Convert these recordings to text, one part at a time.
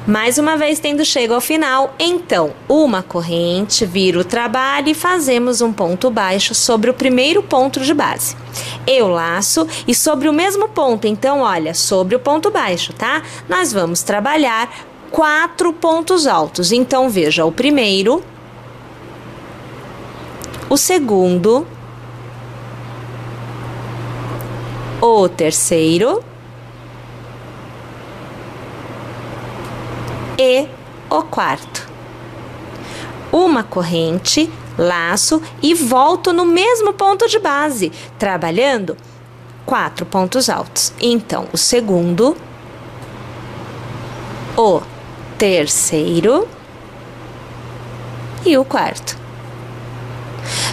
Mais uma vez tendo chego ao final, então, uma corrente, vira o trabalho e fazemos um ponto baixo sobre o primeiro ponto de base. Eu laço e sobre o mesmo ponto, então, olha, sobre o ponto baixo, tá? Nós vamos trabalhar 4 pontos altos. Então, veja, o primeiro, o segundo, o terceiro e o quarto. Uma corrente, laço e volto no mesmo ponto de base, trabalhando 4 pontos altos. Então, o segundo, o terceiro e o quarto.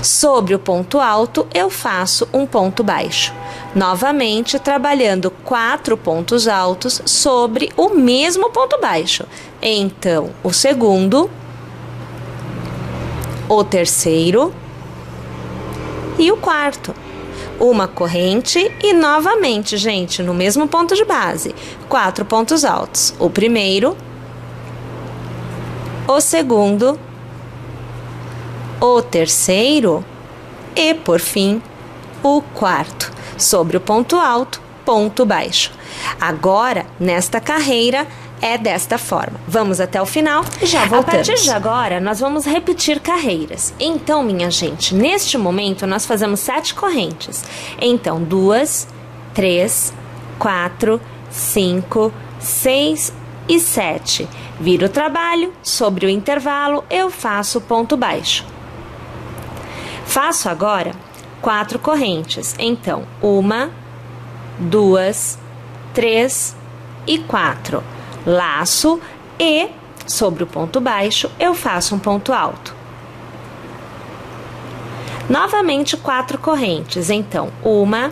Sobre o ponto alto, eu faço um ponto baixo. Novamente, trabalhando 4 pontos altos sobre o mesmo ponto baixo. Então, o segundo, o terceiro e o quarto. Uma corrente e novamente, gente, no mesmo ponto de base, 4 pontos altos. O primeiro, o segundo, o terceiro e, por fim, o quarto. Sobre o ponto alto, ponto baixo. Agora, nesta carreira, é desta forma. Vamos até o final e já voltamos. A partir de agora, nós vamos repetir carreiras. Então, minha gente, neste momento, nós fazemos 7 correntes. Então, 2, 3, 4, 5, 6 e 7. Viro o trabalho, sobre o intervalo, eu faço ponto baixo. Faço agora 4 correntes. Então, 1, 2, 3 e 4. Laço e, sobre o ponto baixo, eu faço um ponto alto. Novamente, 4 correntes. Então, 1,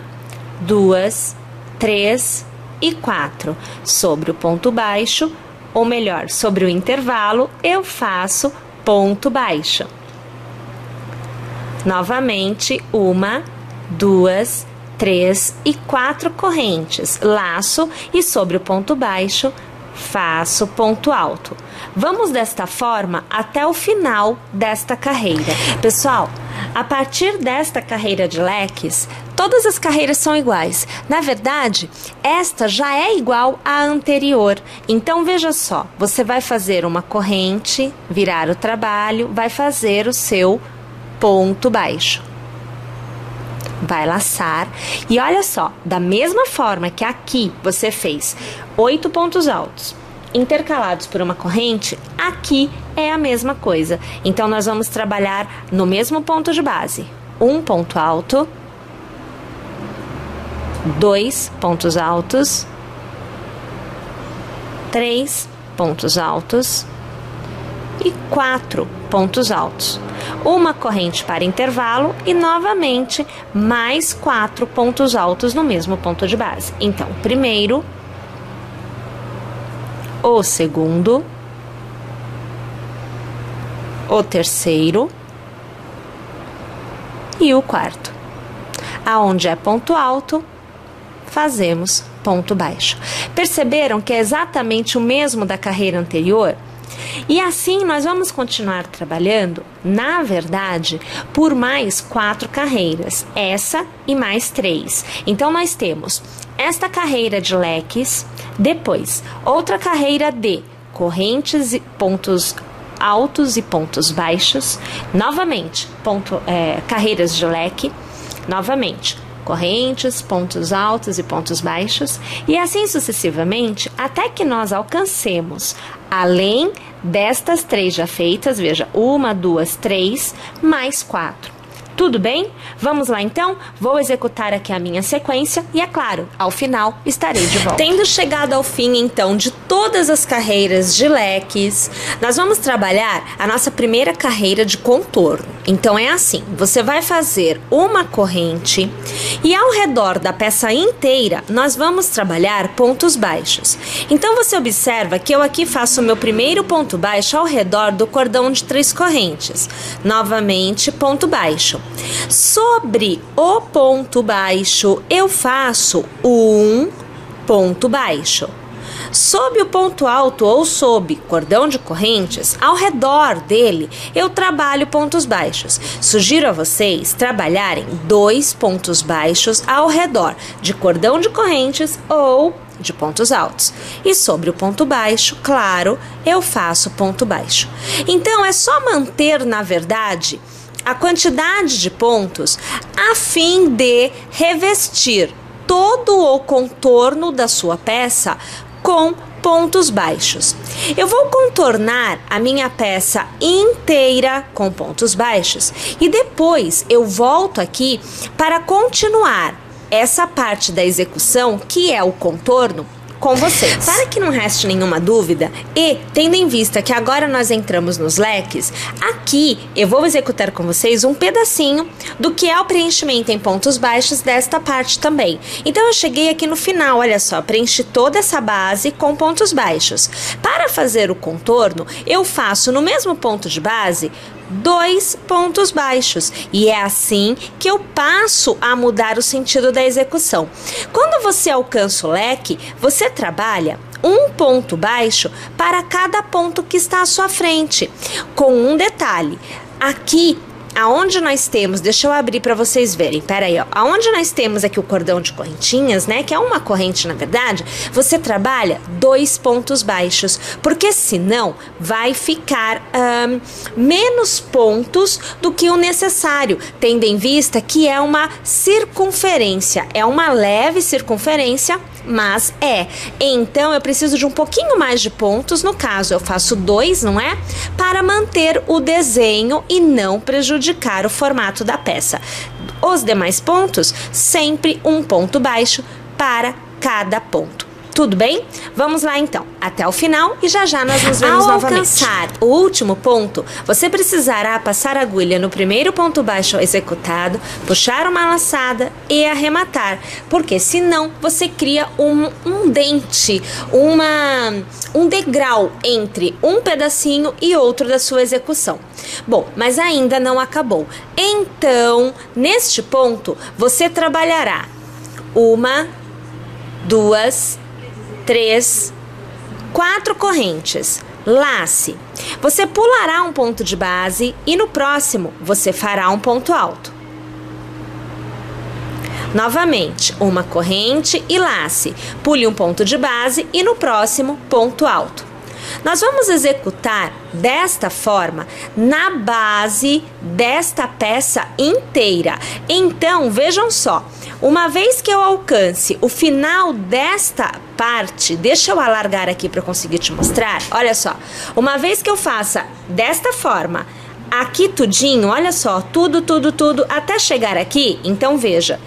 2, 3 e 4. Sobre o ponto baixo, ou melhor, sobre o intervalo, eu faço ponto baixo. Novamente, 1, 2, 3 e 4 correntes. Laço e sobre o ponto baixo, faço ponto alto. Vamos desta forma até o final desta carreira. Pessoal, a partir desta carreira de leques, todas as carreiras são iguais. Na verdade, esta já é igual à anterior. Então, veja só, você vai fazer uma corrente, virar o trabalho, vai fazer o seu ponto baixo. Vai laçar e olha só, da mesma forma que aqui você fez 8 pontos altos intercalados por uma corrente, aqui é a mesma coisa. Então, nós vamos trabalhar no mesmo ponto de base. Um ponto alto, 2 pontos altos, 3 pontos altos e 4 pontos altos. Uma corrente para intervalo e novamente mais 4 pontos altos no mesmo ponto de base. Então, primeiro, o segundo, o terceiro e o quarto. Aonde é ponto alto, fazemos ponto baixo. Perceberam que é exatamente o mesmo da carreira anterior? E assim nós vamos continuar trabalhando, na verdade, por mais 4 carreiras, essa e mais 3. Então, nós temos esta carreira de leques, depois outra carreira de correntes e pontos altos e pontos baixos, novamente carreiras de leque, novamente correntes, pontos altos e pontos baixos, e assim sucessivamente, até que nós alcancemos, além destas 3 já feitas, veja, 1, 2, 3, mais 4. Tudo bem? Vamos lá então? Vou executar aqui a minha sequência e, é claro, ao final estarei de volta. Tendo chegado ao fim, então, de todas as carreiras de leques, nós vamos trabalhar a nossa primeira carreira de contorno. Então, é assim, você vai fazer uma corrente e ao redor da peça inteira, nós vamos trabalhar pontos baixos. Então, você observa que eu aqui faço o meu primeiro ponto baixo ao redor do cordão de 3 correntes. Novamente, ponto baixo. Sobre o ponto baixo, eu faço um ponto baixo. Sob o ponto alto ou sob cordão de correntes, ao redor dele, eu trabalho pontos baixos. Sugiro a vocês trabalharem 2 pontos baixos ao redor de cordão de correntes ou de pontos altos. E sobre o ponto baixo, claro, eu faço ponto baixo. Então, é só manter, na verdade, a quantidade de pontos a fim de revestir todo o contorno da sua peça com pontos baixos. Eu vou contornar a minha peça inteira com pontos baixos e depois eu volto aqui para continuar essa parte da execução, que é o contorno, com vocês. Para que não reste nenhuma dúvida e tendo em vista que agora nós entramos nos leques, aqui eu vou executar com vocês um pedacinho do que é o preenchimento em pontos baixos desta parte também. Então eu cheguei aqui no final, olha só, preenchi toda essa base com pontos baixos. Para fazer o contorno, eu faço no mesmo ponto de base 2 pontos baixos e é assim que eu passo a mudar o sentido da execução. Quando você alcança o leque, você trabalha um ponto baixo para cada ponto que está à sua frente, com um detalhe. Aqui aonde nós temos, deixa eu abrir para vocês verem, peraí, ó, aonde nós temos aqui o cordão de correntinhas, né, que é uma corrente na verdade, você trabalha 2 pontos baixos, porque senão vai ficar menos pontos do que o necessário, tendo em vista que é uma circunferência, é uma leve circunferência, mas então eu preciso de um pouquinho mais de pontos, no caso eu faço 2, não é? Para manter o desenho e não prejudicar o formato da peça. Os demais pontos, sempre um ponto baixo para cada ponto. Tudo bem? Vamos lá então, até o final e já já nós nos vemos novamente. Ao alcançar o último ponto, você precisará passar a agulha no primeiro ponto baixo executado, puxar uma laçada e arrematar, porque senão você cria um dente, um degrau entre um pedacinho e outro da sua execução. Bom, mas ainda não acabou. Então, neste ponto, você trabalhará 1, 2, 3, 4 correntes, lace. Você pulará um ponto de base e no próximo você fará um ponto alto. Novamente, uma corrente e lace. Pule um ponto de base e no próximo ponto alto. Nós vamos executar desta forma na base desta peça inteira. Então, vejam só, uma vez que eu alcance o final desta parte, deixa eu alargar aqui para eu conseguir te mostrar, olha só, uma vez que eu faça desta forma, aqui tudinho, olha só, tudo, até chegar aqui, então veja,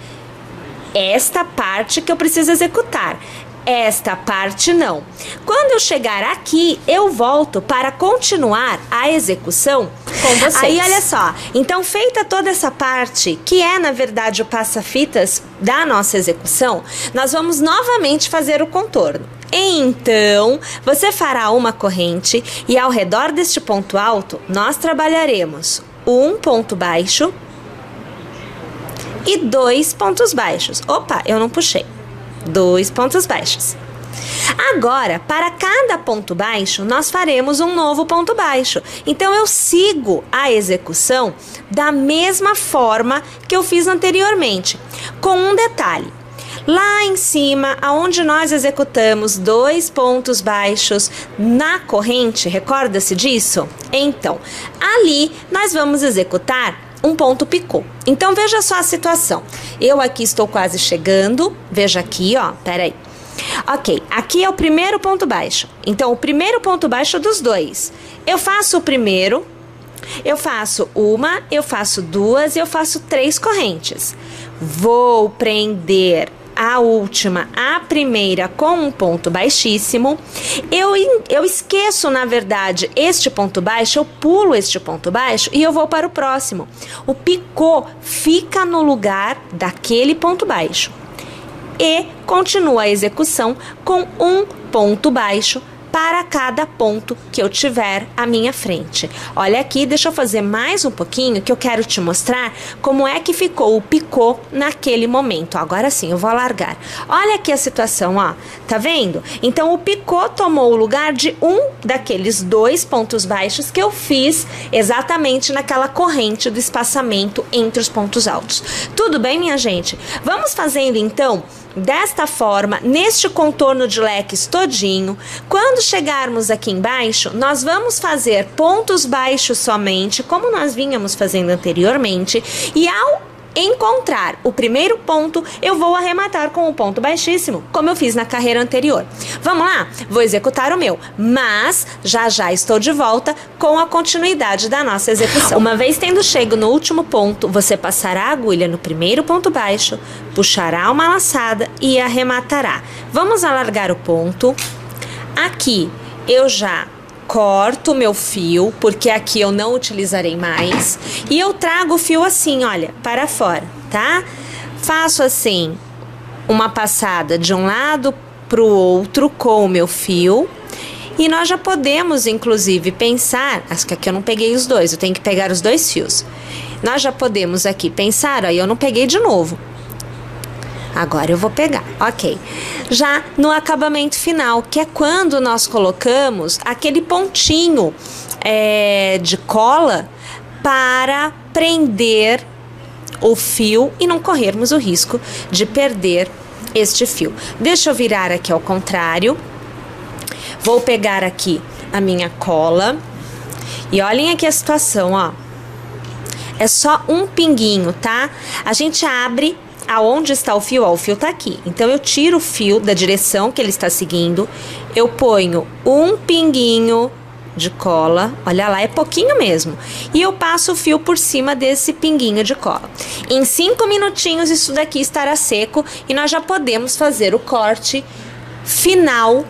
esta parte que eu preciso executar. Esta parte não. Quando eu chegar aqui, eu volto para continuar a execução com vocês. Aí, olha só. Então, feita toda essa parte, que é, na verdade, o passa-fitas da nossa execução, nós vamos novamente fazer o contorno. Então, você fará uma corrente e ao redor deste ponto alto, nós trabalharemos um ponto baixo e 2 pontos baixos. Opa, eu não puxei. 2 pontos baixos. Agora, para cada ponto baixo, nós faremos um novo ponto baixo. Então, eu sigo a execução da mesma forma que eu fiz anteriormente, com um detalhe. Lá em cima, aonde nós executamos 2 pontos baixos na corrente, recorda-se disso? Então, ali nós vamos executar um ponto picô. Então, veja só a situação. Eu aqui estou quase chegando. Veja aqui, ó. Peraí. Ok, aqui é o primeiro ponto baixo. Então, o primeiro ponto baixo dos 2. Eu faço o primeiro, eu faço 1, eu faço 2 e eu faço 3 correntes. Vou prender a última, a primeira com um ponto baixíssimo. Eu esqueço, na verdade, este ponto baixo, eu pulo este ponto baixo e eu vou para o próximo. O picô fica no lugar daquele ponto baixo. E continua a execução com um ponto baixo para cada ponto que eu tiver à minha frente. Olha aqui, deixa eu fazer mais um pouquinho que eu quero te mostrar como é que ficou o picô naquele momento. Agora sim, eu vou alargar. Olha aqui a situação, ó. Tá vendo? Então, o picô tomou o lugar de um daqueles 2 pontos baixos que eu fiz exatamente naquela corrente do espaçamento entre os pontos altos. Tudo bem, minha gente? Vamos fazendo, então, desta forma, neste contorno de leques todinho. Quando chegarmos aqui embaixo, nós vamos fazer pontos baixos somente, como nós vínhamos fazendo anteriormente, e ao encontrar o primeiro ponto, eu vou arrematar com o ponto baixíssimo, como eu fiz na carreira anterior. Vamos lá? Vou executar o meu, mas já estou de volta com a continuidade da nossa execução. Uma vez tendo chego no último ponto, você passará a agulha no primeiro ponto baixo, puxará uma laçada e arrematará. Vamos alargar o ponto. Aqui eu já corto meu fio, porque aqui eu não utilizarei mais, e eu trago o fio assim, olha, para fora, tá? Faço assim, uma passada de um lado para o outro com o meu fio, e nós já podemos, inclusive, pensar, acho que aqui eu não peguei os dois, eu tenho que pegar os 2 fios. Nós já podemos aqui pensar, aí eu não peguei de novo. Agora eu vou pegar, ok. Já no acabamento final, que é quando nós colocamos aquele pontinho de cola para prender o fio e não corrermos o risco de perder este fio. Deixa eu virar aqui ao contrário. Vou pegar aqui a minha cola e olhem aqui a situação, ó. É só um pinguinho, tá? A gente abre aonde está o fio, ó, o fio tá aqui. Então, eu tiro o fio da direção que ele está seguindo, eu ponho um pinguinho de cola, olha lá, é pouquinho mesmo, e eu passo o fio por cima desse pinguinho de cola. Em 5 minutinhos isso daqui estará seco e nós já podemos fazer o corte final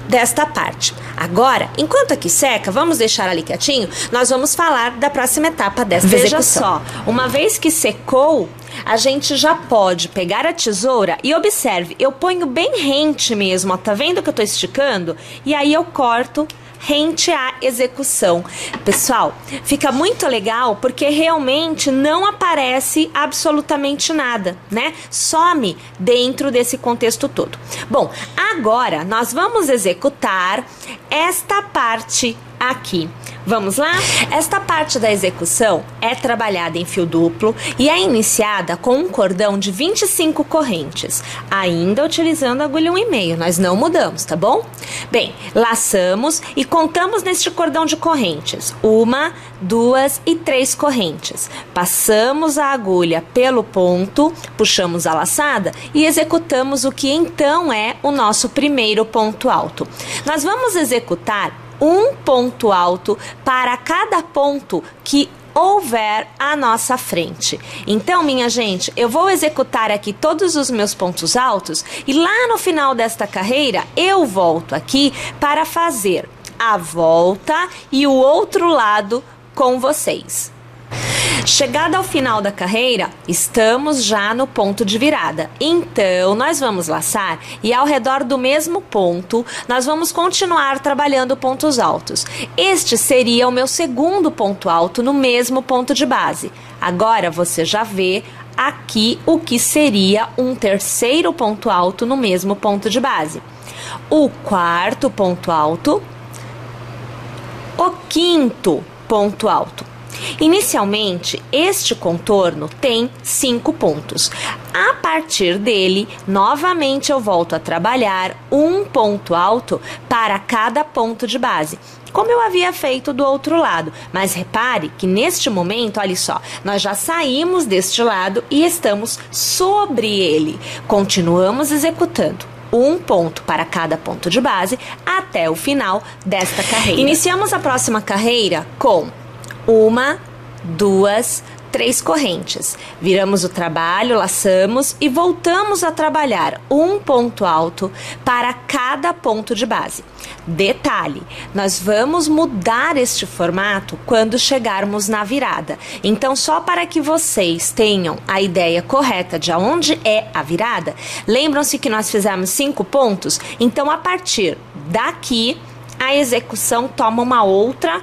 desta parte. Agora, enquanto aqui seca, vamos deixar ali quietinho, nós vamos falar da próxima etapa desta execução. Veja só, uma vez que secou, a gente já pode pegar a tesoura e observe, eu ponho bem rente mesmo, ó, tá vendo que eu tô esticando? E aí eu corto rente à execução. Pessoal, fica muito legal porque realmente não aparece absolutamente nada, né? Some dentro desse contexto todo. Bom, agora nós vamos executar esta parte aqui. Vamos lá? Esta parte da execução é trabalhada em fio duplo e é iniciada com um cordão de 25 correntes, ainda utilizando a agulha 1,5, nós não mudamos, tá bom? Bem, laçamos e contamos neste cordão de correntes, 1, 2 e 3 correntes. Passamos a agulha pelo ponto, puxamos a laçada e executamos o que então é o nosso primeiro ponto alto. Nós vamos executar um ponto alto para cada ponto que houver à nossa frente. Então, minha gente, eu vou executar aqui todos os meus pontos altos e lá no final desta carreira eu volto aqui para fazer a volta e o outro lado com vocês. Chegada ao final da carreira, estamos já no ponto de virada. Então, nós vamos laçar e ao redor do mesmo ponto, nós vamos continuar trabalhando pontos altos. Este seria o meu segundo ponto alto no mesmo ponto de base. Agora, você já vê aqui o que seria um terceiro ponto alto no mesmo ponto de base. O quarto ponto alto, o quinto ponto alto. Inicialmente, este contorno tem 5 pontos. A partir dele, novamente eu volto a trabalhar um ponto alto para cada ponto de base, como eu havia feito do outro lado. Mas repare que neste momento, olha só, nós já saímos deste lado e estamos sobre ele. Continuamos executando um ponto para cada ponto de base até o final desta carreira. Iniciamos a próxima carreira com 1, 2, 3 correntes. Viramos o trabalho, laçamos e voltamos a trabalhar um ponto alto para cada ponto de base. Detalhe, nós vamos mudar este formato quando chegarmos na virada. Então, só para que vocês tenham a ideia correta de aonde é a virada, lembram-se que nós fizemos 5 pontos? Então, a partir daqui a execução toma uma outra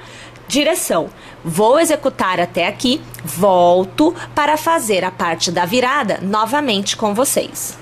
direção. Vou executar até aqui, volto para fazer a parte da virada novamente com vocês.